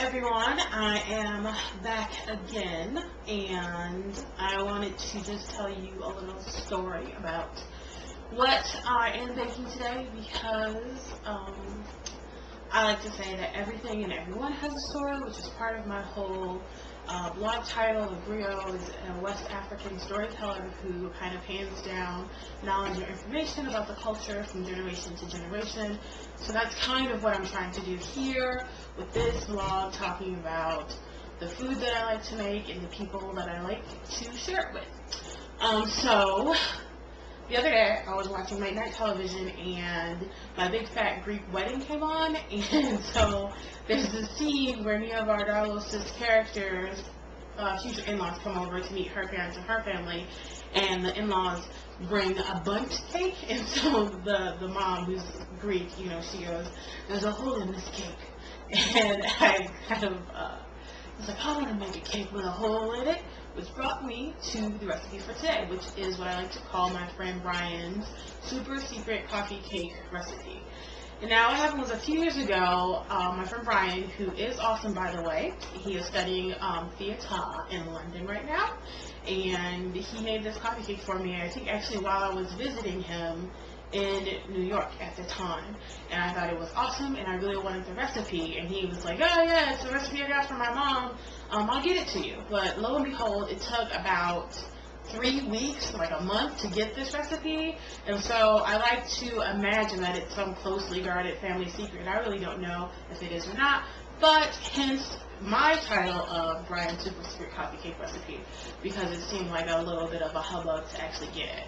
everyone, I am back again, and I wanted to just tell you a little story about what I am baking today, because I like to say that everything and everyone has a story, which is part of my whole blog title. A griot is a West African storyteller who kind of hands down knowledge or information about the culture from generation to generation. So that's kind of what I'm trying to do here with this blog, talking about the food that I like to make and the people that I like to share it with. So the other day, I was watching late night television, and my big fat Greek wedding came on, and so there's this scene where Nia Vardalos' character's future in-laws come over to meet her parents and her family, and the in-laws bring a bundt cake, and so the mom, who's Greek, you know, she goes, "There's a hole in this cake," and I kind of was like, I want to make a cake with a hole in it, which brought me to the recipe for today, which is what I like to call my friend Brian's super secret coffee cake recipe. And now what happened was, a few years ago, my friend Brian, who is awesome by the way, he is studying theater in London right now, and he made this coffee cake for me, I think actually while I was visiting him in New York at the time, and I thought it was awesome, and I really wanted the recipe, and he was like, "Oh yeah, it's a recipe I got from my mom, I'll get it to you." But lo and behold, it took about 3 weeks, like a month, to get this recipe, and so I like to imagine that it's some closely guarded family secret. I really don't know if it is or not, but hence my title of Brian's Super Secret Coffee Cake Recipe, because it seemed like a little bit of a hubbub to actually get it.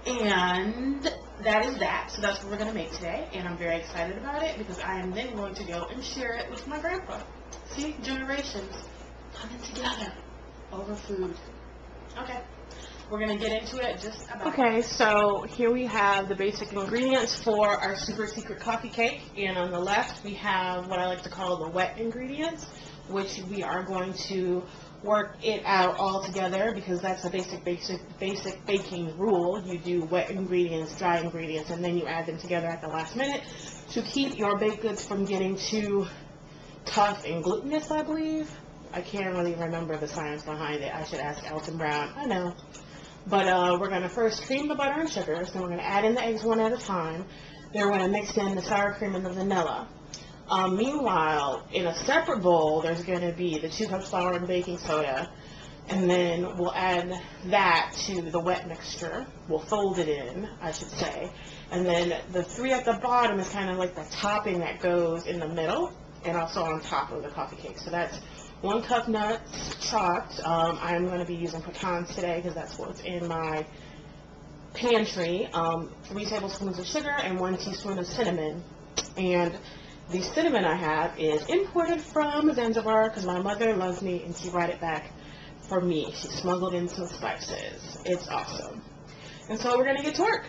And that is that. So that's what we're going to make today, and I'm very excited about it because I am then going to go and share it with my grandpa. See, generations coming together over food. Okay, we're going to get into it just about. Okay, so here we have the basic ingredients for our super secret coffee cake, and on the left we have what I like to call the wet ingredients, which we are going to work it out all together, because that's a basic baking rule. You do wet ingredients, dry ingredients, and then you add them together at the last minute to keep your baked goods from getting too tough and glutinous, I believe. I can't really remember the science behind it. I should ask Alton Brown. I know. But we're going to first cream the butter and sugars, then we're going to add in the eggs one at a time. Then we're going to mix in the sour cream and the vanilla. Meanwhile, in a separate bowl, there's going to be the 2 cups flour and baking soda, and then we'll add that to the wet mixture. We'll fold it in, I should say, and then the 3 at the bottom is kind of like the topping that goes in the middle and also on top of the coffee cake. So that's 1 cup nuts chopped. I'm going to be using pecans today because that's what's in my pantry. 3 tablespoons of sugar and 1 teaspoon of cinnamon. And the cinnamon I have is imported from Zanzibar because my mother loves me and she brought it back for me. She smuggled in some spices. It's awesome. And so we're going to get to work.